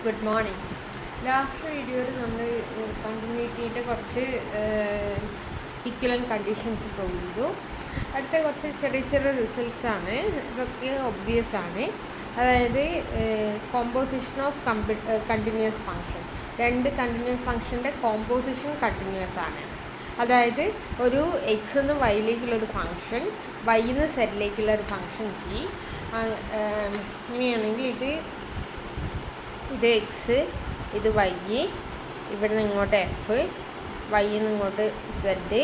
Good morning. Last വീഡിയോയിൽ നമ്മൾ കണ്ടിന്യൂറ്റിയുടെ കുറച്ച് ഇക്വലൻ്റ് കണ്ടീഷൻസ് പ്രൂവ് ചെയ്തു. അടുത്ത കുറച്ച് ചെറിയ ചെറിയ റിസൾട്ട്സ് ആണ്. ഇതൊക്കെ ഒബ്വിയസ് ആണ്. അതായത് കോമ്പോസിഷൻ ഓഫ് കണ്ടിന്യൂസ് ഫങ്ഷൻ, രണ്ട് കണ്ടിന്യൂസ് ഫങ്ഷൻ്റെ കോമ്പോസിഷൻ കണ്ടിന്യൂസ് ആണ്. അതായത് ഒരു എക്സ് നിന്ന് വൈയിലേക്കുള്ളൊരു ഫങ്ഷൻ, വൈയിൽ നിന്ന് സെറ്റിലേക്കുള്ളൊരു ഫങ്ഷൻ ജി. ഇങ്ങനെയാണെങ്കിൽ ഇത് എക്സ്, ഇത് വൈ, ഇവിടെ നിന്ന് ഇങ്ങോട്ട് എഫ്, വൈയിൽ നിന്ന് ഇങ്ങോട്ട് സെഡ്,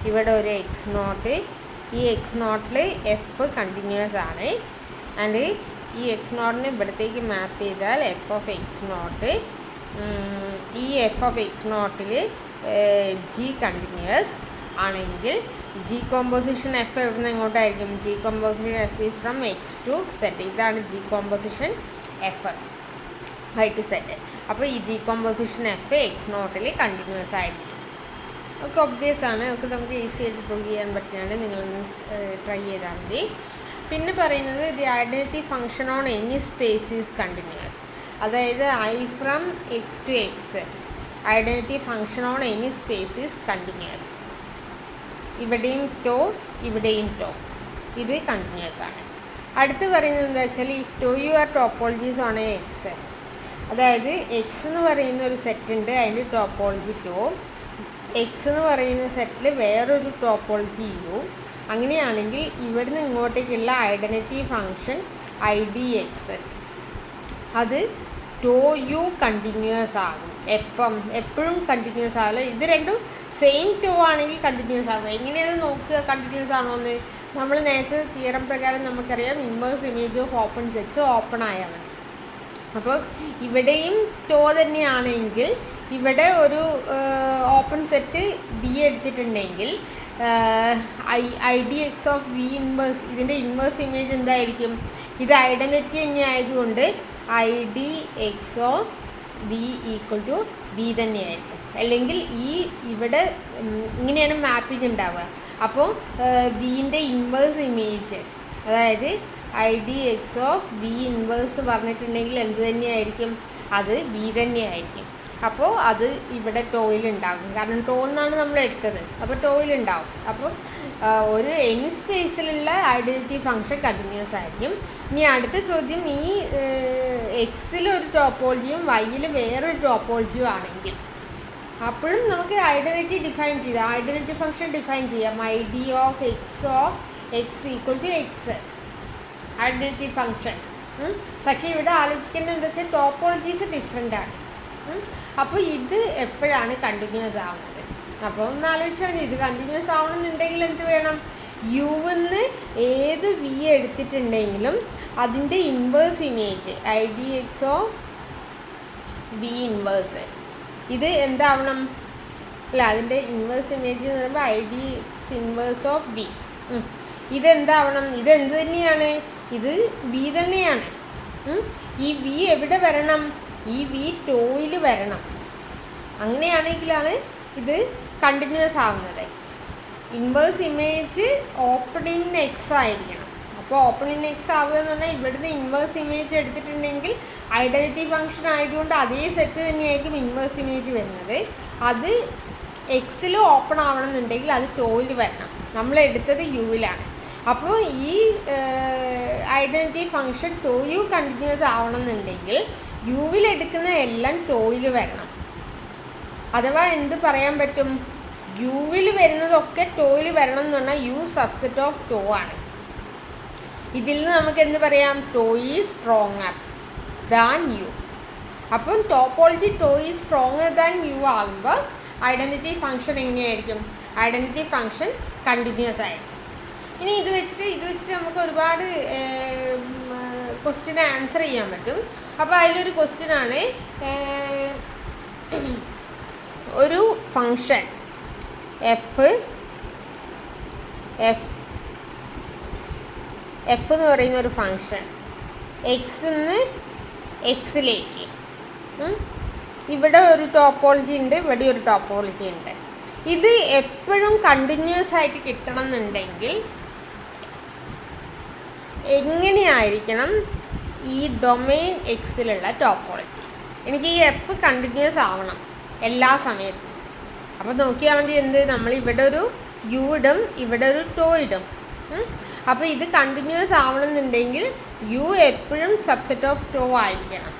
ഇവിടെ ഒരു എക്സ് നോട്ട്. ഈ എക്സ് നോട്ടിൽ എഫ് കണ്ടിന്യൂസ് ആണ്. ആൻഡ് ഈ എക്സ് നോട്ടിന് ഇവിടത്തേക്ക് മാപ്പ് ചെയ്താൽ എഫ് ഓഫ് എക്സ് നോട്ട്. ഈ എഫ് ഓഫ് എക്സ് നോട്ടിൽ ജി കണ്ടിന്യൂസ് ആണെങ്കിൽ ജി കോമ്പോസിഷൻ എഫ് എവിടെ നിന്ന് എങ്ങോട്ടായിരിക്കും? G composition F is from X to Z. ഇതാണ് G composition F, Y to Z. അപ്പോൾ ഈ G composition F X naught continuous ആയിരിക്കും. ഒക്കെ ഒബ്വിയസ് ആണ്. ഒക്കെ നമുക്ക് ഈസി ആയിട്ട് പ്രൂവ് ചെയ്യാൻ പറ്റുന്നതാണ്. നിങ്ങളൊന്ന് ട്രൈ ചെയ്താൽ മതി. പിന്നെ പറയുന്നത് the identity function on any space is continuous. അതായത് I from X to X, identity function on any space is continuous. ഇവിടെയും ടോ, ഇവിടെയും ടോ, ഇത് കണ്ടിന്യൂസ് ആണ്. അടുത്ത് പറയുന്നത് എന്താ വെച്ചാൽ if tau U are topologies on a X, അതായത് എക്സ് എന്ന് പറയുന്ന ഒരു സെറ്റ് ഉണ്ട്, അതിൻ്റെ ടോപ്പോളജി ടോ. എക്സ് എന്ന് പറയുന്ന സെറ്റിൽ വേറൊരു ടോപ്പോളജി യു. അങ്ങനെയാണെങ്കിൽ ഇവിടുന്ന് ഇങ്ങോട്ടേക്കുള്ള identity function I D X, അത് ടോ യു കണ്ടിന്യൂസ് ആകും. എപ്പോഴും കണ്ടിന്യൂസ് ആവില്ല. ഇത് രണ്ടും സെയിം ടോ ആണെങ്കിൽ കണ്ടിന്യൂസ് ആകും. എങ്ങനെയാണ് നോക്കുക കണ്ടിന്യൂസ് ആണോ എന്ന്? നമ്മൾ നേരത്തെ തിയറം പ്രകാരം നമുക്കറിയാം inverse image of open sets open ആയാൽ മതി. അപ്പോൾ ഇവിടെയും ടോ തന്നെയാണെങ്കിൽ ഇവിടെ ഒരു ഓപ്പൺ സെറ്റ് ബി എടുത്തിട്ടുണ്ടെങ്കിൽ I D X of V inverse, ഇതിൻ്റെ ഇൻവേഴ്സ് ഇമേജ് എന്തായിരിക്കും? ഇത് ഐഡൻറ്റിറ്റി തന്നെ ആയതുകൊണ്ട് I D X of B equal to B തന്നെയായിരിക്കും. അല്ലെങ്കിൽ ഇവിടെ ഇങ്ങനെയാണ് മാപ്പിംഗ് ഉണ്ടാവുക. അപ്പോൾ ബീൻ്റെ ഇൻവേഴ്സ് ഇമേജ്, അതായത് I D X of B inverse പറഞ്ഞിട്ടുണ്ടെങ്കിൽ എന്ത് തന്നെയായിരിക്കും? അത് ബി തന്നെയായിരിക്കും. അപ്പോൾ അത് ഇവിടെ ടോയിലുണ്ടാകും. കാരണം ടോ എന്നാണ് നമ്മൾ എടുത്തത്. അപ്പോൾ ടോയിലുണ്ടാവും. അപ്പോൾ ഒരു എനി സ്പേസിലുള്ള ഐഡൻറ്റിറ്റി ഫങ്ഷൻ കണ്ടിന്യൂസ് ആയിരിക്കും. ഇനി അടുത്ത ചോദ്യം, ഈ എക്സിലൊരു ടോപ്പോളജിയും വൈയിൽ വേറൊരു ടോപ്പോളജിയും ആണെങ്കിൽ അപ്പോഴും നമുക്ക് ഐഡൻറ്റിറ്റി ഡിഫൈൻ ചെയ്യാം. ഐഡൻറ്റിറ്റി ഫങ്ഷൻ ഡിഫൈൻ ചെയ്യാം. I D of X equal to X, identity function. പക്ഷേ ഇവിടെ ആലോചിക്കേണ്ടത് എന്താ വെച്ചാൽ ടോപ്പോളജീസ് ഡിഫറെൻ്റ് ആണ്. അപ്പോൾ ഇത് എപ്പോഴാണ് കണ്ടിന്യൂസ് ആവുന്നത്? അപ്പോൾ ഒന്ന് ആലോചിച്ചാൽ മതി. ഇത് കണ്ടിന്യൂസ് ആവണമെന്നുണ്ടെങ്കിൽ എന്ത് വേണം? യുവിന്ന് ഏത് വി എടുത്തിട്ടുണ്ടെങ്കിലും അതിൻ്റെ inverse image I D X of V inverse, ഇത് എന്താവണം? അല്ല, അതിൻ്റെ ഇൻവേഴ്സ് ഇമേജ് എന്ന് പറയുമ്പോൾ I D X inverse of V. ഇതെന്താവണം? ഇതെന്ത് തന്നെയാണ്? ഇത് വി തന്നെയാണ്. ഈ വി എവിടെ വരണം? ഈ വി ടോയിൽ വരണം. അങ്ങനെയാണെങ്കിലാണ് ഇത് കണ്ടിന്യൂസ് ആവുന്നത്. Inverse image open in X ആയിരിക്കണം. അപ്പോൾ ഓപ്പൺ ഇൻ എക്സ് ആവുക എന്ന് പറഞ്ഞാൽ ഇവിടുന്ന് ഇൻവേഴ്സ് ഇമേജ് എടുത്തിട്ടുണ്ടെങ്കിൽ ഐഡൻറ്റിറ്റി ഫങ്ഷൻ ആയതുകൊണ്ട് അതേ സെറ്റ് തന്നെയായിരിക്കും ഇൻവേഴ്സ് ഇമേജ് വരുന്നത്. അത് എക്സിൽ ഓപ്പൺ ആവണമെന്നുണ്ടെങ്കിൽ അത് ടോയിൽ വരണം. നമ്മൾ എടുത്തത് യുവിലാണ്. അപ്പോൾ ഈ identity function tau U continuous ആവണമെന്നുണ്ടെങ്കിൽ യുവിൽ എടുക്കുന്ന എല്ലാം ടോയിൽ വരണം. അഥവാ എന്ത് പറയാൻ പറ്റും? യുവിൽ വരുന്നതൊക്കെ ടോയിൽ വരണം എന്ന് പറഞ്ഞാൽ യു സബ്സെറ്റ് ഓഫ് ടോ ആണ്. ഇതിൽ നിന്ന് നമുക്ക് എന്ത് പറയാം? Tau is stronger than U. അപ്പം topology tau is stronger than U ആകുമ്പോൾ ഐഡൻറ്റിറ്റി ഫങ്ഷൻ എങ്ങനെയായിരിക്കും? ഐഡൻറ്റിറ്റി ഫങ്ഷൻ കണ്ടിന്യൂസ് ആയിരിക്കും. ഇനി ഇത് വെച്ചിട്ട് നമുക്ക് ഒരുപാട് ക്വസ്റ്റ്യൻ ആൻസർ ചെയ്യാൻ പറ്റും. അപ്പോൾ അതിലൊരു ക്വസ്റ്റ്യനാണ്, ഒരു ഫങ്ഷൻ എഫ് എന്ന് പറയുന്ന ഒരു ഫങ്ഷൻ എക്സിന്ന് എക്സിലേക്ക്, ഇവിടെ ഒരു ടോപ്പോളജി ഉണ്ട്, ഇവിടെ ഒരു ടോപ്പോളജി ഉണ്ട്. ഇത് എപ്പോഴും കണ്ടിന്യൂസ് ആയിട്ട് കിട്ടണം എന്നുണ്ടെങ്കിൽ എങ്ങനെയായിരിക്കണം ഈ ഡൊമെയിൻ എക്സിലുള്ള ടോപ്പോളജി? എനിക്ക് ഈ എഫ് കണ്ടിന്യൂസ് ആവണം എല്ലാ സമയത്തും. അപ്പോൾ നോക്കിയാൽ മതി എന്ത്, നമ്മൾ ഇവിടെ ഒരു യു ഇടും, ഇവിടെ ഒരു ടോ ഇടും. അപ്പോൾ ഇത് കണ്ടിന്യൂസ് ആവണമെന്നുണ്ടെങ്കിൽ യു എപ്പോഴും സബ്സെറ്റ് ഓഫ് ടോ ആയിരിക്കണം.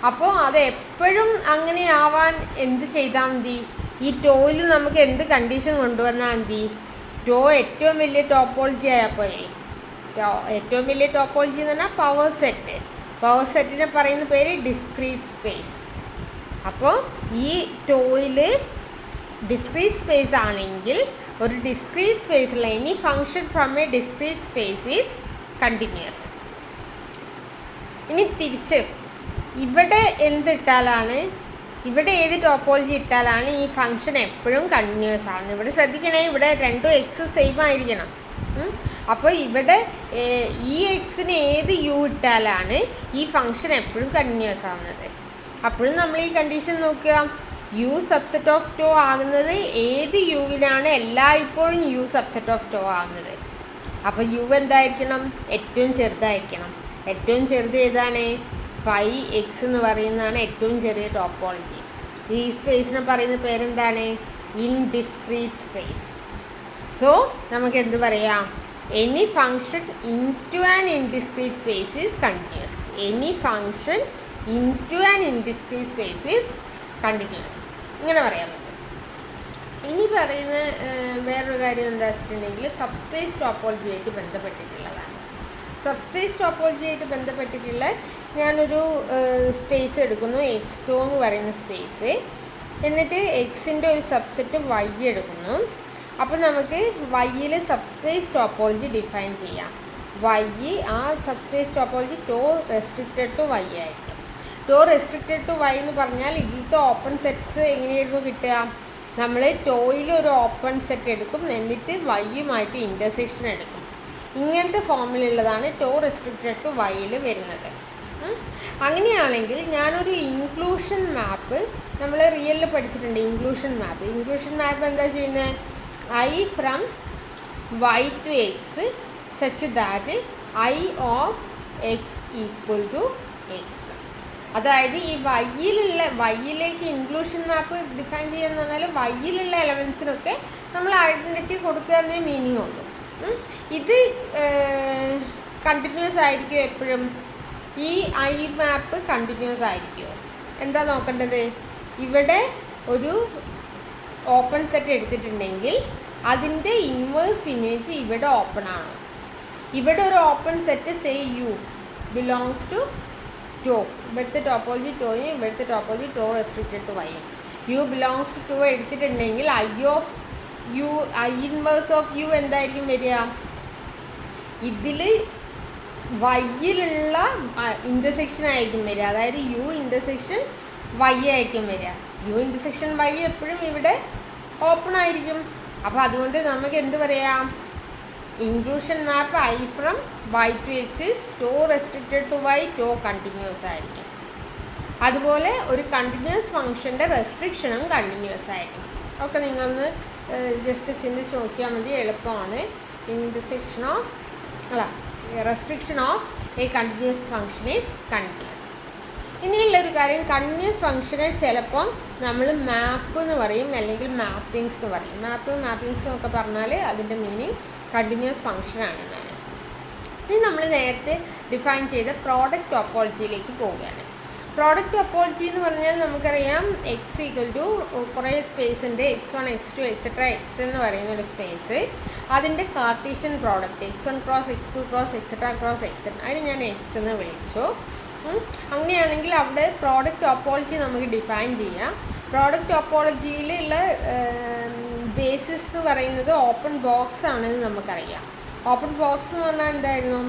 അപ്പോൾ അത് എപ്പോഴും അങ്ങനെ ആവാൻ എന്ത് ചെയ്താൽ മതി, ഈ ടോയിൽ നമുക്ക് എന്ത് കണ്ടീഷൻ കൊണ്ടുവന്നാൽ മതി, ടോ ഏറ്റവും വലിയ ടോപ്പോളജി ആയാൽ പോലെ. ഏറ്റവും വലിയ ടോപ്പോളജി എന്ന് പറഞ്ഞാൽ പവർ സെറ്റ്. പവർ സെറ്റിനെ പറയുന്ന പേര് ഡിസ്ക്രീറ്റ് സ്പേസ്. അപ്പോൾ ഈ ടോയിൽ ഡിസ്ക്രീറ്റ് സ്പേസ് ആണെങ്കിൽ ഒരു ഡിസ്ക്രീറ്റ് സ്പേസിലുള്ള any function from a discrete space is continuous. ഇനി തിരിച്ച് ഇവിടെ എന്തിട്ടാലാണ്, ഇവിടെ ഏത് ടോപ്പോളജി ഇട്ടാലാണ് ഈ ഫങ്ഷൻ എപ്പോഴും കണ്ടിന്യൂസ് ആവുന്നത്? ഇവിടെ ശ്രദ്ധിക്കണേ, ഇവിടെ രണ്ടും എക്സ് സെയിം ആയിരിക്കണം. അപ്പോൾ ഇവിടെ ഈ എക്സിന് ഏത് യു ഇട്ടാലാണ് ഈ ഫങ്ഷൻ എപ്പോഴും കണ്ടിന്യൂസ് ആവുന്നത്? അപ്പോഴും നമ്മൾ ഈ കണ്ടീഷൻ നോക്കുക, യു സബ്സെറ്റ് ഓഫ് ടോ ആകുന്നത് ഏത് യുവിലാണ് എല്ലായ്പ്പോഴും യു സബ്സെറ്റ് ഓഫ് ടോ ആകുന്നത്? അപ്പോൾ യു എന്തായിരിക്കണം? ഏറ്റവും ചെറുതായിരിക്കണം. ഏറ്റവും ചെറുത് ഏതാണ്? 5x എന്ന് പറയുന്നതാണ് ഏറ്റവും ചെറിയ ടോപ്പോളജി. ഈ സ്പേസിനെ പറയുന്ന പേരെന്താണ്? ഇൻഡിസ്ക്രീറ്റ് സ്പേസ്. സോ നമുക്ക് എന്ത് പറയാം? Any function into an indiscrete space is continuous. Any function into an indiscrete space is continuous. ഇങ്ങനെ പറയാൻ പറ്റും. ഇനി പറയുന്ന വേറൊരു കാര്യം എന്താ വെച്ചിട്ടുണ്ടെങ്കിൽ സബ്സ്പേസ് ടോപ്പോളജിയായിട്ട് ബന്ധപ്പെട്ടിട്ടുള്ളതാണ്. സബ്സ്പേസ് ടോപ്പോളജിയായിട്ട് ബന്ധപ്പെട്ടിട്ടുള്ള ഞാനൊരു സ്പേസ് എടുക്കുന്നു, എക്സ് ടോ എന്ന് പറയുന്ന സ്പേസ്. എന്നിട്ട് എക്സിൻ്റെ ഒരു സബ്സെറ്റ് വൈ എടുക്കുന്നു. അപ്പോൾ നമുക്ക് വൈയിൽ സബ്സ്പേസ് ടോപ്പോളജി ഡിഫൈൻ ചെയ്യാം. വൈ, ആ subspace topology tau restricted to Y ആയിരിക്കും. ടോ റെസ്ട്രിക്റ്റഡ് ടു വൈ എന്ന് പറഞ്ഞാൽ ഇതിലത്തെ ഓപ്പൺ സെറ്റ്സ് എങ്ങനെയായിരുന്നു കിട്ടുക? നമ്മൾ ടോയിൽ ഒരു ഓപ്പൺ സെറ്റ് എടുക്കും, എന്നിട്ട് വൈയുമായിട്ട് ഇൻ്റർസെക്ഷൻ എടുക്കും. ഇങ്ങനത്തെ ഫോമിലുള്ളതാണ് ടോ റെസ്ട്രിക്റ്റഡ് ടു വൈയിൽ വരുന്നത്. അങ്ങനെയാണെങ്കിൽ ഞാനൊരു ഇൻക്ലൂഷൻ മാപ്പ്, നമ്മൾ റിയലിൽ പഠിച്ചിട്ടുണ്ട് ഇൻക്ലൂഷൻ മാപ്പ്. ഇൻക്ലൂഷൻ മാപ്പ് എന്താ ചെയ്യുന്നത്? I from Y to X such that I of X equal to X. അതായത് ഈ വൈയിലേക്ക് ഇൻക്ലൂഷൻ മാപ്പ് ഡിഫൈൻ ചെയ്യാന്ന് പറഞ്ഞാൽ വൈയിലുള്ള എലമെൻസിനൊക്കെ നമ്മൾ ഐഡൻറ്റിറ്റി കൊടുക്കുക എന്നേ മീനിങ് ഉള്ളൂ. ഇത് കണ്ടിന്യൂസ് ആയിരിക്കും എപ്പോഴും. ഈ ഐ മാപ്പ് കണ്ടിന്യൂസ് ആയിരിക്കുമോ? എന്താ നോക്കേണ്ടത്? ഇവിടെ ഒരു ഓപ്പൺ സെറ്റ് എടുത്തിട്ടുണ്ടെങ്കിൽ അതിൻ്റെ ഇൻവേഴ്സ് ഇമേജ് ഇവിടെ ഓപ്പൺ ആണ്. ഇവിടെ ഒരു open set say U belongs to tau. ഇവിടുത്തെ ടോപ്പോളജി ടോയും ഇവിടുത്തെ ടോപ്പോളജി ടോ റെസ്ട്രിക്റ്റഡ് ടു വൈയും. യു ബിലോങ്സ് ടു ടോ എടുത്തിട്ടുണ്ടെങ്കിൽ I of U, I inverse of U എന്തായിരിക്കും വരിക? ഇതിൽ വൈയിലുള്ള ഇൻ്റർസെക്ഷൻ ആയിരിക്കും വരിക. അതായത് യു ഇൻ്റർസെക്ഷൻ വൈ ആയിരിക്കും വരിക. യു ഇൻ്റർസെക്ഷൻ വൈ എപ്പോഴും ഇവിടെ ഓപ്പൺ ആയിരിക്കും. അപ്പോൾ അതുകൊണ്ട് നമുക്ക് എന്ത് പറയാം? Inclusion map I from Y to X is tau restricted to Y, tau continuous ആയിരിക്കും. അതുപോലെ ഒരു കണ്ടിന്യൂസ് ഫംഗ്ഷൻ്റെ റെസ്ട്രിക്ഷനും കണ്ടിന്യൂസ് ആയിരിക്കും. ഒക്കെ നിങ്ങളൊന്ന് ജസ്റ്റ് ചിന്തിച്ച് നോക്കിയാൽ മതി, എളുപ്പമാണ്. Intersection of restriction of a continuous function is continuous. ഇനിയുള്ളൊരു കാര്യം, കണ്ടിന്യൂസ് ഫംഗ്ഷനെ ചിലപ്പം നമ്മൾ മാപ്പ് എന്ന് പറയും, അല്ലെങ്കിൽ മാപ്പിങ്സ് എന്ന് പറയും. മാപ്പിങ്സ് എന്നൊക്കെ പറഞ്ഞാൽ അതിൻ്റെ മീനിങ് കണ്ടിന്യൂസ് ഫംഗ്ഷനാണ്. ഇനി നമ്മൾ നേരത്തെ ഡിഫൈൻ ചെയ്ത പ്രോഡക്റ്റ് ടോപ്പോളജിയിലേക്ക് പോവുകയാണ്. പ്രോഡക്റ്റ് ടോപ്പോളജി എന്ന് പറഞ്ഞാൽ നമുക്കറിയാം എക്സ് ഈക്വൽ ടു കുറേ സ്പേസിൻ്റെ x1 x2 എക്സെട്ര എക്സ് എന്ന് പറയുന്ന ഒരു സ്പേസ്, അതിൻ്റെ Cartesian product x1 cross x2 cross etcetera cross X n, അതിന് ഞാൻ എക്സ് എന്ന് വിളിച്ചു. അങ്ങനെയാണെങ്കിൽ അവിടെ പ്രോഡക്റ്റ് ടോപ്പോളജി നമുക്ക് ഡിഫൈൻ ചെയ്യാം. പ്രോഡക്റ്റ് ടോപ്പോളജിയിലുള്ള ബേസിസ് എന്ന് പറയുന്നത് ഓപ്പൺ ബോക്സ് ആണെന്ന് നമുക്കറിയാം. ഓപ്പൺ ബോക്സ് എന്ന് പറഞ്ഞാൽ എന്തായിരുന്നു?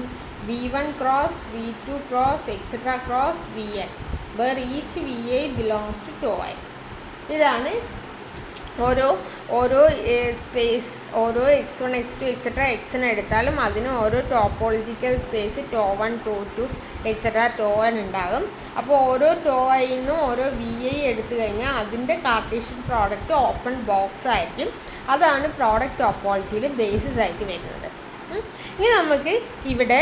v1 cross v2 cross etcetera cross vn, where each vi belongs to tau i. ഇതാണ് ഓരോ സ്പേസ്, ഓരോ x1 x2 എക്സെട്ര എക്സിനെ എടുത്താലും അതിന് ഓരോ topological space tau 1 tau 2 etcetera tau n ഉണ്ടാകും. അപ്പോൾ ഓരോ ടോ ഐയിൽ നിന്നും ഓരോ വി ഐ എടുത്തു കഴിഞ്ഞാൽ അതിൻ്റെ കാർട്ടീഷ്യൻ പ്രോഡക്റ്റ് ഓപ്പൺ ബോക്സ് ആയിരിക്കും. അതാണ് പ്രോഡക്റ്റ് ടോപ്പോളജിയിൽ ബേസിസ് ആയിട്ട് വരുന്നത്. ഇനി നമുക്ക് ഇവിടെ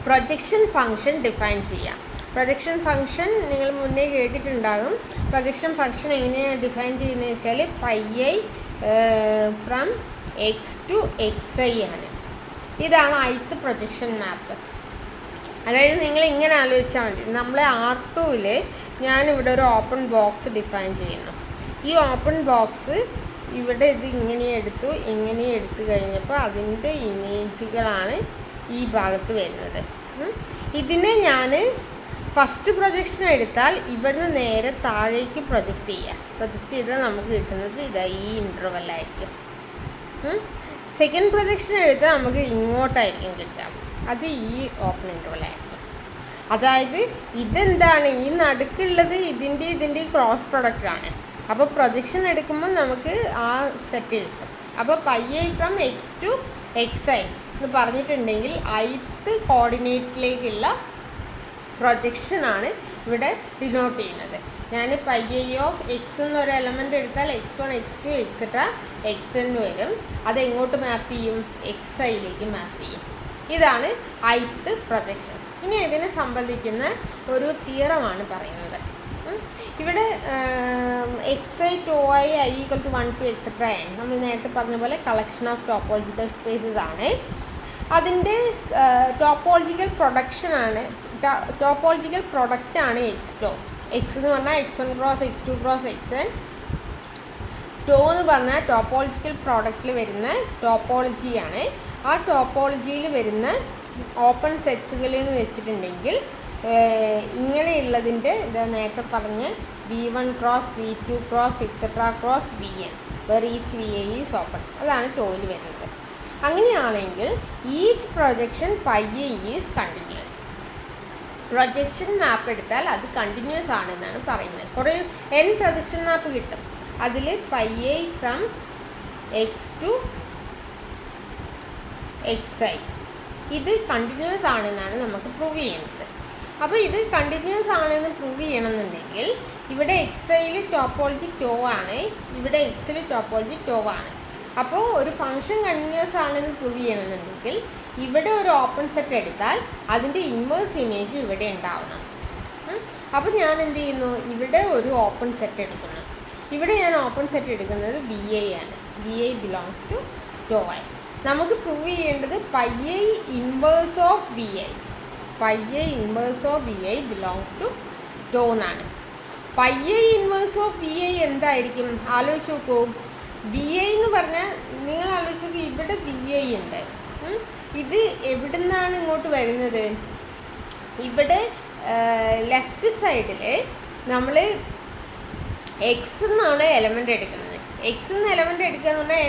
പ്രൊജക്ഷൻ ഫംഗ്ഷൻ ഡിഫൈൻ ചെയ്യാം. പ്രൊജക്ഷൻ ഫംഗ്ഷൻ നിങ്ങൾ മുന്നേ കേട്ടിട്ടുണ്ടാകും. പ്രൊജക്ഷൻ ഫംഗ്ഷൻ എങ്ങനെയാണ് ഡിഫൈൻ ചെയ്യുന്നത് വെച്ചാൽ πi from X to xi ആണ്. ഇതാണ് ith പ്രൊജക്ഷൻ മാപ്പ്. അതായത് നിങ്ങൾ ഇങ്ങനെ ആലോചിച്ചാൽ മതി. നമ്മളെ R2ൽ ഞാനിവിടെ ഒരു ഓപ്പൺ ബോക്സ് ഡിഫൈൻ ചെയ്യുന്നു. ഈ ഓപ്പൺ ബോക്സ് ഇവിടെ ഇത് ഇങ്ങനെ എടുത്തു കഴിഞ്ഞപ്പോൾ അതിൻ്റെ ഇമേജുകളാണ് ഈ ഭാഗത്ത് വരുന്നത്. ഇതിനെ ഞാൻ ഫസ്റ്റ് പ്രൊജക്ഷൻ എടുത്താൽ ഇവിടുന്ന് നേരെ താഴേക്ക് പ്രൊജക്റ്റ് ചെയ്താൽ നമുക്ക് കിട്ടുന്നത് ഇതാ ഈ ഇൻ്റർവെല്ലായിരിക്കും. സെക്കൻഡ് പ്രൊജക്ഷൻ എടുത്താൽ നമുക്ക് ഇങ്ങോട്ടായിരിക്കും കിട്ടുക. അത് ഈ ഓപ്പൺ ഇൻ്റർവെല്ലായിരിക്കും. അതായത് ഇതെന്താണ്, ഈ നടുക്കുള്ളത് ഇതിൻ്റെ ക്രോസ് പ്രൊഡക്റ്റാണ്. അപ്പോൾ പ്രൊജക്ഷൻ എടുക്കുമ്പോൾ നമുക്ക് ആ സെറ്റ് കിട്ടും. അപ്പോൾ πi from X to xi എന്ന് പറഞ്ഞിട്ടുണ്ടെങ്കിൽ ith കോർഡിനേറ്റിലേക്കുള്ള പ്രൊജക്ഷനാണ് ഇവിടെ ഡിനോട്ട് ചെയ്യുന്നത്. ഞാൻ πi ഓഫ് എക്സ് എന്നൊരു എലമെൻ്റ് എടുത്താൽ x1 x2 എക്സെട്ര xn വരും. അതെങ്ങോട്ട് മാപ്പ് ചെയ്യും? xiയിലേക്ക് മാപ്പ് ചെയ്യും. ഇതാണ് ith പ്രൊജക്ഷൻ. ഇനി ഇതിനെ സംബന്ധിക്കുന്ന ഒരു തിയറമാണ് പറയുന്നത്. ഇവിടെ xi ടോഐ i = 1 to etcetera n നമ്മൾ നേരത്തെ പറഞ്ഞ പോലെ കളക്ഷൻ ഓഫ് ടോപ്പോളജിക്കൽ സ്പേസസ് ആണ്. അതിൻ്റെ ടോപ്പോളജിക്കൽ പ്രൊഡക്റ്റാണ് x എന്ന് പറഞ്ഞാൽ x1 cross x2 cross xn. എന്ന് പറഞ്ഞാൽ ടോപ്പോളജിക്കൽ പ്രോഡക്റ്റിൽ വരുന്ന ടോപ്പോളജിയാണ്. ആ ടോപ്പോളജിയിൽ വരുന്ന ഓപ്പൺ സെറ്റ്സുകളിൽ എന്ന് വെച്ചിട്ടുണ്ടെങ്കിൽ ഇങ്ങനെയുള്ളതിൻ്റെ ഇതാ നേരത്തെ പറഞ്ഞ് v1 cross v2 cross etcetera cross vn where each vi is open. അതാണ് ടോയിൽ വരുന്നത്. അങ്ങനെയാണെങ്കിൽ each projection πi is continuous. Projection map എടുത്താൽ അത് കണ്ടിന്യൂസ് ആണെന്നാണ് പറയുന്നത്. കുറേ n പ്രൊജക്ഷൻ മാപ്പ് കിട്ടും. അതിൽ πi from X to xi ഇത് കണ്ടിന്യൂസ് ആണെന്നാണ് നമുക്ക് പ്രൂവ് ചെയ്യുന്നത്. അപ്പോൾ ഇത് കണ്ടിന്യൂസ് ആണെന്ന് പ്രൂവ് ചെയ്യണമെന്നുണ്ടെങ്കിൽ ഇവിടെ xiയിൽ ടോപ്പോളജി ടോ ആണ്, ഇവിടെ എക്സിൽ ടോപ്പോളജി ടോ ആണ്. അപ്പോൾ ഒരു ഫംഗ്ഷൻ കണ്ടിന്യൂസ് ആണെന്ന് പ്രൂവ് ചെയ്യണമെന്നുണ്ടെങ്കിൽ ഇവിടെ ഒരു ഓപ്പൺ സെറ്റ് എടുത്താൽ അതിൻ്റെ ഇൻവേഴ്സ് ഇമേജ് ഇവിടെ ഉണ്ടാവണം. അപ്പോൾ ഞാൻ എന്ത് ചെയ്യുന്നു? ഇവിടെ ഒരു ഓപ്പൺ സെറ്റ് എടുക്കുന്നു. ഇവിടെ ഞാൻ ഓപ്പൺ സെറ്റ് എടുക്കുന്നത് vi ആണ്. vi belongs to tau i. നമുക്ക് പ്രൂവ് ചെയ്യേണ്ടത് πi inverse of vi belongs to tau എന്നാണ്. πi ഇൻവേഴ്സ് ഓഫ് vi എന്തായിരിക്കും? ആലോചിച്ച് നോക്കൂ. vi എന്ന് പറഞ്ഞാൽ നിങ്ങൾ ആലോചിച്ച് നോക്കൂ, ഇവിടെ vi ഉണ്ട്. ഇത് എവിടെ നിന്നാണ് ഇങ്ങോട്ട് വരുന്നത്? ഇവിടെ ലെഫ്റ്റ് സൈഡിൽ നമ്മൾ എക്സ് എന്നാണ് എലമെൻ്റ് എടുക്കുന്നത്. എക്സ് എന്ന എലമെൻ്റ് എടുക്കുക എന്ന് പറഞ്ഞാൽ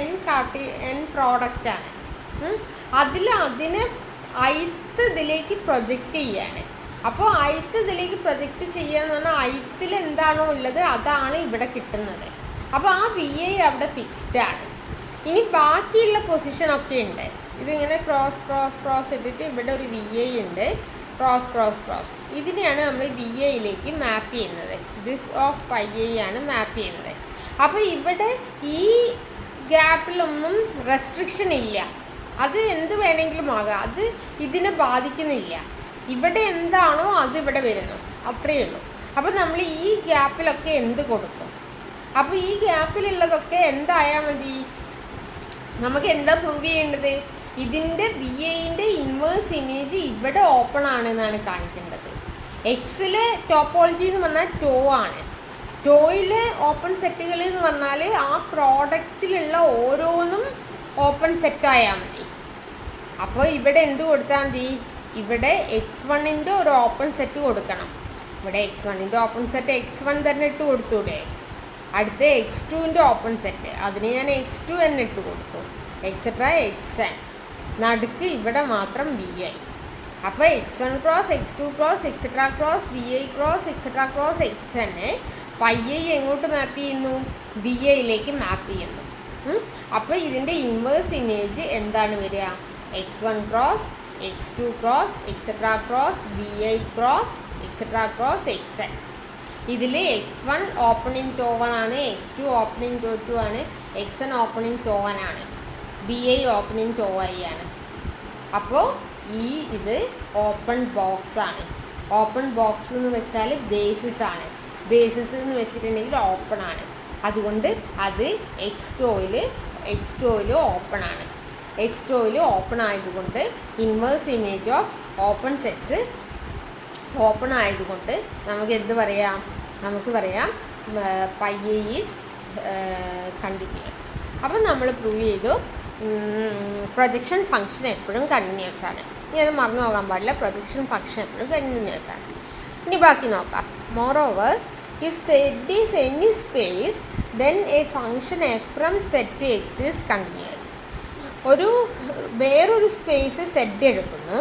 n പ്രോഡക്റ്റാണ്. അതിനെ ith ഇതിലേക്ക് പ്രൊജക്റ്റ് ചെയ്യാണ്. അപ്പോൾ ith ഇതിലേക്ക് പ്രൊജക്റ്റ് ചെയ്യുക എന്ന് പറഞ്ഞാൽ ith എന്താണോ ഉള്ളത് അതാണ് ഇവിടെ കിട്ടുന്നത്. അപ്പോൾ ആ vi അവിടെ ഫിക്സ്ഡ് ആണ്. ഇനി ബാക്കിയുള്ള പൊസിഷനൊക്കെ ഉണ്ട്. ഇതിങ്ങനെ ക്രോസ് ഇട്ടിട്ട് ഇവിടെ ഒരു vi ഉണ്ട്, ക്രോസ് ഇതിനെയാണ് നമ്മൾ viയിലേക്ക് മാപ്പ് ചെയ്യുന്നത്. ദിസ് ഓഫ് πi ആണ് മാപ്പ് ചെയ്യുന്നത്. അപ്പോൾ ഇവിടെ ഈ ഗ്യാപ്പിലൊന്നും റെസ്ട്രിക്ഷൻ ഇല്ല. അത് എന്ത് വേണമെങ്കിലും ആകാം, അത് ഇതിനെ ബാധിക്കുന്നില്ല. ഇവിടെ എന്താണോ അത് ഇവിടെ വരുന്നു, അത്രയേ ഉള്ളൂ. അപ്പോൾ നമ്മൾ ഈ ഗ്യാപ്പിലൊക്കെ എന്ത് കൊടുക്കും? അപ്പോൾ ഈ ഗ്യാപ്പിലുള്ളതൊക്കെ എന്തായാൽ മതി? നമുക്ക് എന്താ പ്രൂവ് ചെയ്യേണ്ടത്? ഇതിൻ്റെ viൻ്റെ ഇൻവേഴ്സ് ഇമേജ് ഇവിടെ ഓപ്പൺ ആണെന്നാണ് കാണിക്കേണ്ടത്. എക്സിലെ ടോപ്പോളജി എന്ന് പറഞ്ഞാൽ ടോ ആണ്. ടോയിലെ ഓപ്പൺ സെറ്റുകൾ എന്ന് പറഞ്ഞാൽ ആ പ്രോഡക്റ്റിലുള്ള ഓരോന്നും ഓപ്പൺ സെറ്റായാൽ മതി. അപ്പോൾ ഇവിടെ എന്ത് കൊടുത്താൽ മതി? ഇവിടെ x1ൻ്റെ ഒരു ഓപ്പൺ സെറ്റ് കൊടുക്കണം. ഇവിടെ x1ൻ്റെ ഓപ്പൺ സെറ്റ് x1 തന്നെ ഇട്ട് കൊടുത്തൂടെ? അടുത്ത x2ൻ്റെ ഓപ്പൺ സെറ്റ്, അതിന് ഞാൻ x2 തന്നെ ഇട്ട് കൊടുത്തു, എക്സെട്ര xn. നടുക്ക് ഇവിടെ മാത്രം vi. അപ്പോൾ x1 cross x2 cross etcetera cross vi cross etcetera cross xn πi എങ്ങോട്ട് മാപ്പ് ചെയ്യുന്നു? viയിലേക്ക് മാപ്പ് ചെയ്യുന്നു. അപ്പോൾ ഇതിൻ്റെ ഇൻവേഴ്സ് ഇമേജ് എന്താണ് വരിക? x1 cross x2 cross etcetera cross vi cross etcetera cross xn. ഇതിൽ x1 ഓപ്പണിംഗ് ടോ 1 ആണ്, x2 ഓപ്പണിംഗ് ടോ 2 ആണ്, xn ഓപ്പണിംഗ് ടോ 1 ആണ്, vi ഓപ്പണിംഗ് ടോ i ആണ്. അപ്പോൾ ഇത് ഓപ്പൺ ബോക്സ് ആണ്. ഓപ്പൺ ബോക്സ് എന്ന് വെച്ചാൽ ബേസിസ് ആണ്. ബേസിസ് എന്ന് വെച്ചിട്ടുണ്ടെങ്കിൽ ഓപ്പൺ ആണ്. അതുകൊണ്ട് അത് X2 ഓപ്പൺ ആണ്. X2 ഓപ്പൺ ആയതുകൊണ്ട് inverse image of open sets open ആയതുകൊണ്ട് നമുക്ക് എന്ത് പറയാം? നമുക്ക് പറയാം പൈ എ ഈസ് കണ്ടിന്യൂസ്. അപ്പം നമ്മൾ പ്രൂവ് ചെയ്തു പ്രൊജക്ഷൻ ഫംഗ്ഷൻ എപ്പോഴും കണ്ടിന്യൂസ് ആണ്. ഇനി അത് മറന്നു പോകാൻ പാടില്ല. പ്രൊജക്ഷൻ ഫംഗ്ഷൻ എപ്പോഴും കണ്ടിന്യൂസ് ആണ്. ഇനി ബാക്കി നോക്കാം. Moreover if Z is any space then a function f from Z to X is continuous. വേറൊരു സ്പേസ് സെഡ് എടുക്കുന്നു.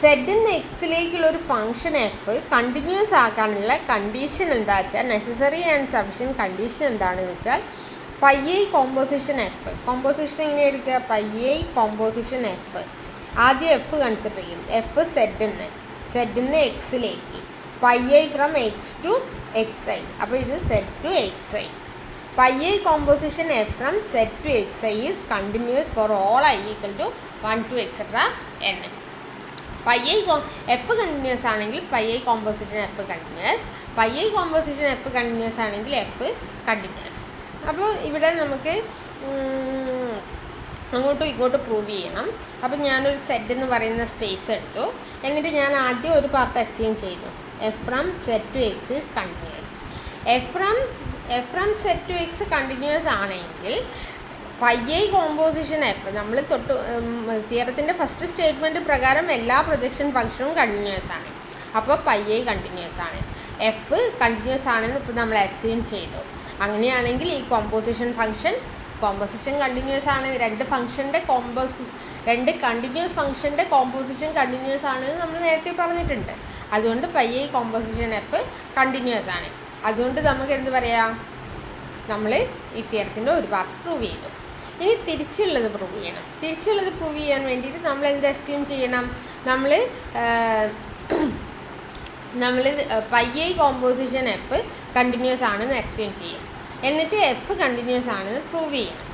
സെഡിന്ന് എക്സിലേക്കുള്ള ഒരു ഫംഗ്ഷൻ എഫ് കണ്ടിന്യൂസ് ആക്കാനുള്ള കണ്ടീഷൻ എന്താ വെച്ചാൽ, നെസസറി ആൻഡ് സഫിഷ്യൻറ്റ് കണ്ടീഷൻ എന്താണെന്ന് വെച്ചാൽ pi I composition F. Composition എങ്ങനെ എടുക്കുക? Pi I composition F. ആദ്യം എഫ് കൺസിഡർ ചെയ്യും. എഫ് സെഡിന്ന് എക്സിലേക്ക്, pi I from X to X I. അപ്പോൾ ഇത് Z to X I. Pi I composition F from Z to X I is continuous for all I equal to 1 to etc. n. Pi I F continuous ആണെങ്കിൽ pi I composition F continuous, pi I composition F continuous ആണെങ്കിൽ F continuous. അപ്പോൾ ഇവിടെ നമുക്ക് അങ്ങോട്ടും ഇങ്ങോട്ടും prove ചെയ്യണം. അപ്പോൾ ഞാനൊരു സെഡ് എന്ന് പറയുന്ന സ്പേസ് എടുത്തു. എന്നിട്ട് ഞാൻ ആദ്യം ഒരു പാർട്ട് അസ്യൂം ചെയ്തു. F from Z to X is continuous. F from Z to X continuous ആണെങ്കിൽ പൈ ഐ കോമ്പോസിഷൻ എഫ്, നമ്മൾ തിയറത്തിൻ്റെ ഫസ്റ്റ് സ്റ്റേറ്റ്മെൻറ്റ് പ്രകാരം എല്ലാ പ്രൊജക്ഷൻ ഫംഗ്ഷനും കണ്ടിന്യൂസ് ആണ്. അപ്പോൾ പൈ ഐ കണ്ടിന്യൂസ് ആണ്. എഫ് കണ്ടിന്യൂസ് ആണെന്ന് ഇപ്പോൾ നമ്മൾ അസ്യൂം ചെയ്തു. അങ്ങനെയാണെങ്കിൽ ഈ കോമ്പോസിഷൻ കണ്ടിന്യൂസ് ആണ്. രണ്ട് കണ്ടിന്യൂസ് ഫംഗ്ഷൻ്റെ കോമ്പോസിഷൻ കണ്ടിന്യൂസ് ആണെന്ന് നമ്മൾ നേരത്തെ പറഞ്ഞിട്ടുണ്ട്. അതുകൊണ്ട് pi I composition F continuous ആണ്. അതുകൊണ്ട് നമുക്ക് എന്ത് പറയാം? നമ്മൾ ഈ തിയറത്തിൻ്റെ ഒരു പാർട്ട് പ്രൂവ് ചെയ്തു. ഇനി തിരിച്ചുള്ളത് പ്രൂവ് ചെയ്യണം. തിരിച്ചുള്ളത് പ്രൂവ് ചെയ്യാൻ വേണ്ടിയിട്ട് നമ്മൾ എന്ത് അസ്യൂം ചെയ്യണം? നമ്മൾ pi I composition F continuous ആണെന്ന് അസ്യൂം ചെയ്യും. എന്നിട്ട് എഫ് കണ്ടിന്യൂസ് ആണെന്ന് പ്രൂവ് ചെയ്യണം.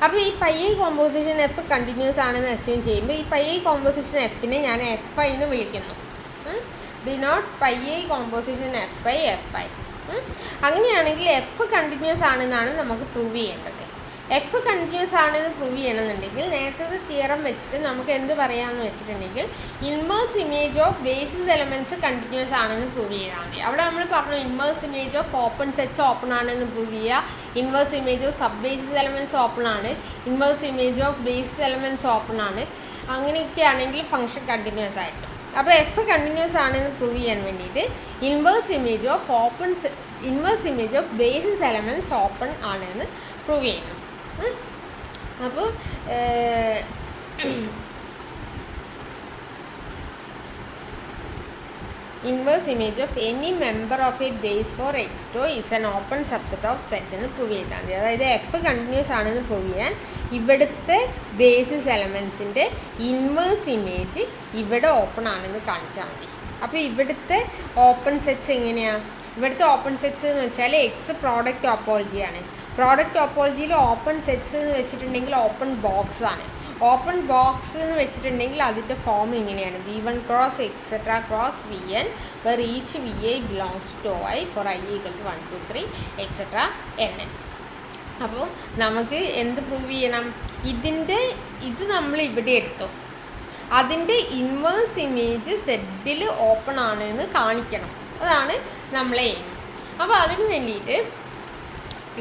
അപ്പോൾ ഈ pi I composition F continuous ആണെന്ന് അസ്യൂം ചെയ്യുമ്പോൾ ഈ പൈ ഐ കോമ്പോസിഷൻ എഫിനെ ഞാൻ എഫ് ഐ എന്ന് വിളിക്കുന്നു. Denote pi I composition F by F I. അങ്ങനെയാണെങ്കിൽ എഫ് കണ്ടിന്യൂസ് ആണെന്നാണ് നമുക്ക് പ്രൂവ് ചെയ്യേണ്ടത്. എഫ് കണ്ടിന്യൂസ് ആണെന്ന് പ്രൂവ് ചെയ്യണമെന്നുണ്ടെങ്കിൽ നേരത്തെ തിയറം വെച്ചിട്ട് നമുക്ക് എന്ത് പറയാമെന്ന് വെച്ചിട്ടുണ്ടെങ്കിൽ inverse image of basis elements continuous ആണെന്ന് പ്രൂവ് ചെയ്താൽ മതി. അവിടെ നമ്മൾ പറഞ്ഞു inverse image of open sets open ആണെന്ന് പ്രൂവ് ചെയ്യുക. Inverse image of sub basis elements open ആണ്. Inverse image of basis elements open ആണ്. അങ്ങനെയൊക്കെ ആണെങ്കിൽ ഫംഗ്ഷൻ കണ്ടിന്യൂസ് ആയിട്ട്. അപ്പോൾ എഫ് കണ്ടിന്യൂസ് ആണെന്ന് പ്രൂവ് ചെയ്യാൻ വേണ്ടിയിട്ട് inverse image of basis elements open ആണെന്ന് പ്രൂവ് ചെയ്യണം. അപ്പോൾ inverse image of any member of a base for X2 is an open subset of set എന്ന് പ്രൂവ് ചെയ്താൽ മതി. അതായത് എഫ് കണ്ടിന്യൂസ് ആണെന്ന് പ്രൂവ് ചെയ്യാൻ ഇവിടുത്തെ ബേസിസ് എലമെൻറ്റ്സിൻ്റെ ഇൻവേഴ്സ് ഇമേജ് ഇവിടെ ഓപ്പൺ ആണെന്ന് കാണിച്ചാൽ മതി. അപ്പോൾ ഇവിടുത്തെ ഓപ്പൺ സെറ്റ്സ് എങ്ങനെയാണ്? ഇവിടുത്തെ ഓപ്പൺ സെറ്റ്സ് എന്ന് വെച്ചാൽ എക്സ് പ്രോഡക്റ്റ് ടോപ്പോളജിയാണ്. പ്രോഡക്റ്റ് ടോപ്പോളജിയിൽ ഓപ്പൺ സെറ്റ്സ് എന്ന് വെച്ചിട്ടുണ്ടെങ്കിൽ ഓപ്പൺ ബോക്സ് ആണ്. ഓപ്പൺ ബോക്സ് എന്ന് വെച്ചിട്ടുണ്ടെങ്കിൽ അതിൻ്റെ ഫോം ഇങ്ങനെയാണ്: V1 cross etcetera cross Vn where each Vi belongs to I for I equal to 1 2 3 etcetera Nn. അപ്പോൾ നമുക്ക് എന്ത് പ്രൂവ് ചെയ്യണം? ഇത് നമ്മൾ ഇവിടെ എടുത്തു, അതിൻ്റെ ഇൻവേഴ്സ് ഇമേജ് സെഡിൽ ഓപ്പൺ ആണെന്ന് കാണിക്കണം. അതാണ് നമ്മളെ എയിം. അപ്പോൾ അതിന് വേണ്ടിയിട്ട്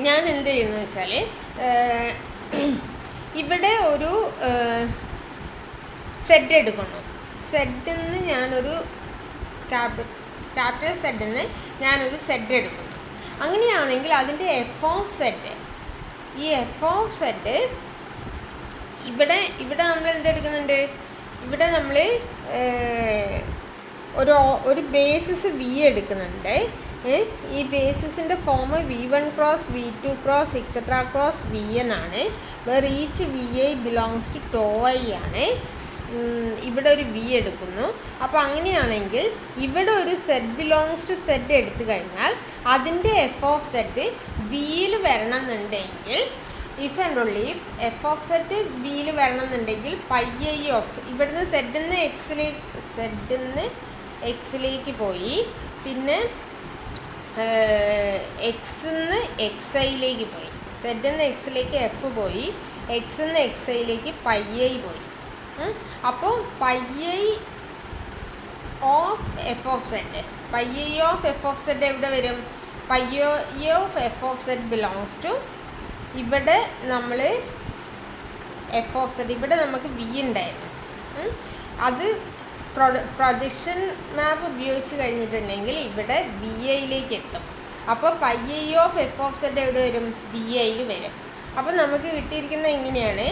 ഞാൻ എന്ത് ചെയ്യുന്നത് വെച്ചാൽ ഇവിടെ ഒരു സെഡ് എടുക്കണം. സെഡിന്ന് ഞാനൊരു ക്യാപിറ്റൽ സെഡിന്ന് ഞാനൊരു സെഡ് എടുക്കുന്നു. അങ്ങനെയാണെങ്കിൽ അതിൻ്റെ എഫ് ഓഫ് സെഡ്, ഈ എഫ് ഓഫ് സെഡ് ഇവിടെ നമ്മൾ എന്തെടുക്കുന്നുണ്ട്? ഇവിടെ നമ്മൾ ഒരു ബേസിസ് വി എടുക്കുന്നുണ്ട്. ഈ ബേസിസിൻ്റെ form V1 cross V2 cross etcetera cross Vn ആണ്. Where each Vi belongs to tau I ആണ്. ഇവിടെ ഒരു വി എടുക്കുന്നു. അപ്പോൾ അങ്ങനെയാണെങ്കിൽ ഇവിടെ ഒരു സെഡ് ബിലോങ്സ് ടു സെഡ് എടുത്തു കഴിഞ്ഞാൽ അതിൻ്റെ എഫ് ഓഫ് സെഡ് വിയിൽ വരണം എന്നുണ്ടെങ്കിൽ, if and only if F of Z വിയിൽ വരണം എന്നുണ്ടെങ്കിൽ പൈ ഐ ഓഫ് ഇവിടുന്ന് സെഡിന്ന് എക്സിലേക്ക് പോയി, പിന്നെ എക്സിന്ന് എക്സ് ഐയിലേക്ക് പോയി, സെഡിന്ന് എക്സിലേക്ക് എഫ് പോയി, എക്സിന്ന് എക്സ് ഐയിലേക്ക് പൈ ഐ പോയി. അപ്പോൾ pi I of F of Z, pi I of F of Z എവിടെ വരും? Pi I of F of Z belongs to, ഇവിടെ നമ്മൾ എഫ് ഓഫ് സെഡ്, ഇവിടെ നമുക്ക് വി ഉണ്ടായിരുന്നു, അത് പ്രൊജക്ഷൻ മാപ്പ് ഉപയോഗിച്ച് കഴിഞ്ഞിട്ടുണ്ടെങ്കിൽ ഇവിടെ വി ഐയിലേക്ക് എത്തും. അപ്പോൾ pi I of F of Z എവിടെ വരും? വി ഐയിൽ വരും. അപ്പോൾ നമുക്ക് കിട്ടിയിരിക്കുന്നത് എങ്ങനെയാണ്?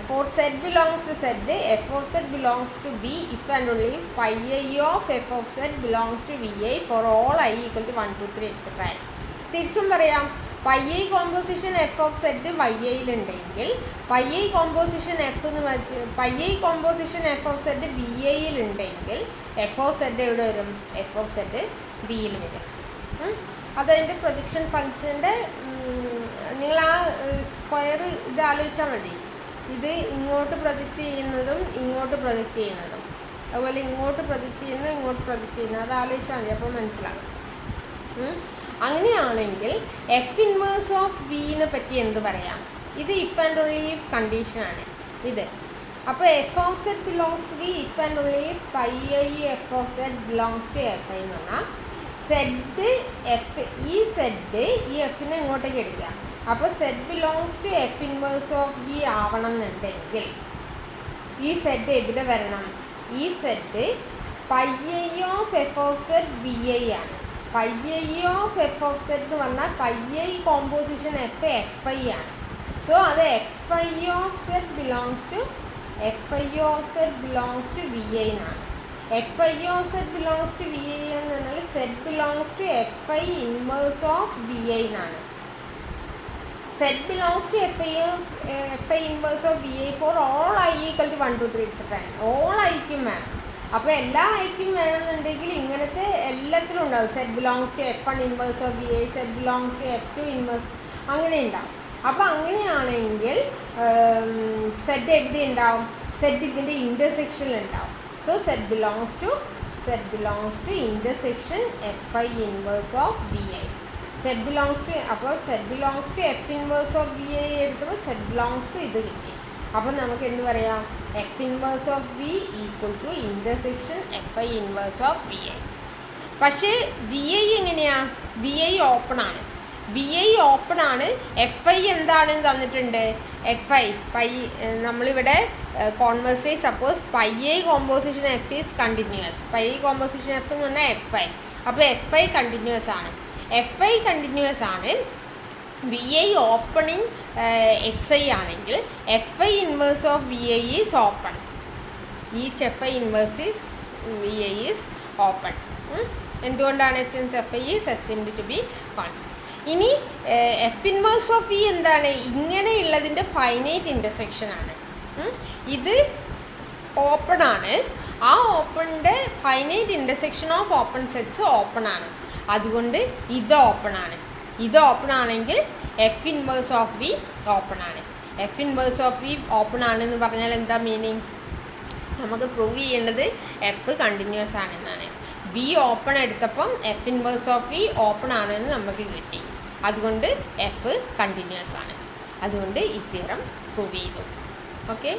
For Z belongs to Z, F of Z belongs to B if and only pi I of F of Z belongs to V I for all I equal to 1 2 3 etcetera. തിരിച്ചും പറയാം, pi I composition F of Z Y ഐയിലുണ്ടെങ്കിൽ pi I composition F എന്ന് വെച്ച് pi I composition F of Z V ഐയിലുണ്ടെങ്കിൽ F of Z എവിടെ വരും? F of Z വിയിൽ വരും. അതതിൻ്റെ പ്രൊജക്ഷൻ ഫങ്ഷൻ്റെ നിങ്ങൾ ആ സ്ക്വയർ ഇത് ആലോചിച്ചാൽ മതി. ഇത് ഇങ്ങോട്ട് പ്രൊജക്റ്റ് ചെയ്യുന്നതും ഇങ്ങോട്ട് പ്രൊജക്റ്റ് ചെയ്യുന്നതും, അതുപോലെ ഇങ്ങോട്ട് പ്രൊജക്റ്റ് ചെയ്യുന്നതും ഇങ്ങോട്ട് പ്രൊജക്റ്റ് ചെയ്യുന്നത്, അത് ആലോചിച്ചാൽ മതി, അപ്പോൾ മനസ്സിലാകും. അങ്ങനെയാണെങ്കിൽ എഫ് ഇൻവേഴ്സ് ഓഫ് വിനെ പറ്റി എന്ത് പറയാം? ഇത് ഇഫ് ആൻഡ് ഓൺലി ഇഫ് കണ്ടീഷനാണ് ഇത്. അപ്പോൾ F of Z belongs to V if and only if pi I F of Z belongs to F I എന്ന് പറഞ്ഞാൽ സെഡ് എഫ്, ഈ സെഡ് ഈ എഫിനെ ഇങ്ങോട്ടേക്ക് എടുക്കുക. അപ്പോൾ Z belongs to F inverse of V ആവണം എന്നുണ്ടെങ്കിൽ ഈ സെഡ് എവിടെ വരണം? ഈ Z pi I of F of Z V I ആണ്. Pi I of F of Z എന്ന് പറഞ്ഞാൽ pi I composition F F I ആണ്. സോ അത് F I of Z belongs to V I എന്നാണ്. F I of Z belongs to V I എന്ന് പറഞ്ഞാൽ Z belongs to F I inverse of V I എന്നാണ്. Z belongs to F I inverse of V I for all I equal to 1 2 3 etcetera. All ഐക്കും വേണം. അപ്പോൾ എല്ലാ ഐക്കും വേണമെന്നുണ്ടെങ്കിൽ ഇങ്ങനത്തെ എല്ലാത്തിലും ഉണ്ടാവും. Z belongs to F one inverse of V I, Z belongs to F two inverse, അങ്ങനെ ഉണ്ടാവും. അപ്പോൾ അങ്ങനെയാണെങ്കിൽ സെഡ് എവിടെ ഉണ്ടാവും? സെഡ് ഇതിൻ്റെ ഇൻ്റർസെക്ഷനിൽ ഉണ്ടാവും. So Z belongs to intersection F I inverse of V I. Z belongs to, അപ്പോൾ Z belongs to F inverse of V I എടുത്തപ്പോൾ സെഡ് ബിലോങ്സ് ടു ഇത് കിട്ടി. അപ്പോൾ നമുക്ക് എന്ത് പറയാം? F inverse of V equal to intersection F I inverse of V I. പക്ഷേ V I എങ്ങനെയാണ്? വി ഐ ഓപ്പൺ ആണ്. എഫ് ഐ എന്താണെന്ന് തന്നിട്ടുണ്ട്. എഫ് ഐ പൈ, നമ്മളിവിടെ conversely suppose pi I composition F is continuous. Pi I composition F എന്ന് പറഞ്ഞാൽ F I. അപ്പോൾ F I continuous ആണ്. V I opening X I ആണെങ്കിൽ F I inverse of V I is open. Each F I inverse is V I is open. എന്തുകൊണ്ടാണ്? Since F I is assumed to be constant. ഇനി F inverse of V എന്താണ്? ഇങ്ങനെയുള്ളതിൻ്റെ finite ഇൻ്റർസെക്ഷനാണ്. ഇത് open ആണ്. ആ ഓപ്പണിൻ്റെ finite intersection of open sets open ആണ്. അതുകൊണ്ട് ഇത് ഓപ്പൺ ആണ്. ഇത് ഓപ്പൺ ആണെങ്കിൽ F inverse of V open ആണ്. F inverse of V open ആണെന്ന് പറഞ്ഞാൽ എന്താ മീനിങ്? നമുക്ക് പ്രൂവ് ചെയ്യേണ്ടത് എഫ് കണ്ടിന്യൂസ് ആണെന്നാണ്. V open എടുത്തപ്പം F inverse of V open ആണെന്ന് നമുക്ക് കിട്ടി. അതുകൊണ്ട് എഫ് കണ്ടിന്യൂസ് ആണ്. അതുകൊണ്ട് ഈ തിയറം പ്രൂവ് ചെയ്തു. ഓക്കെ.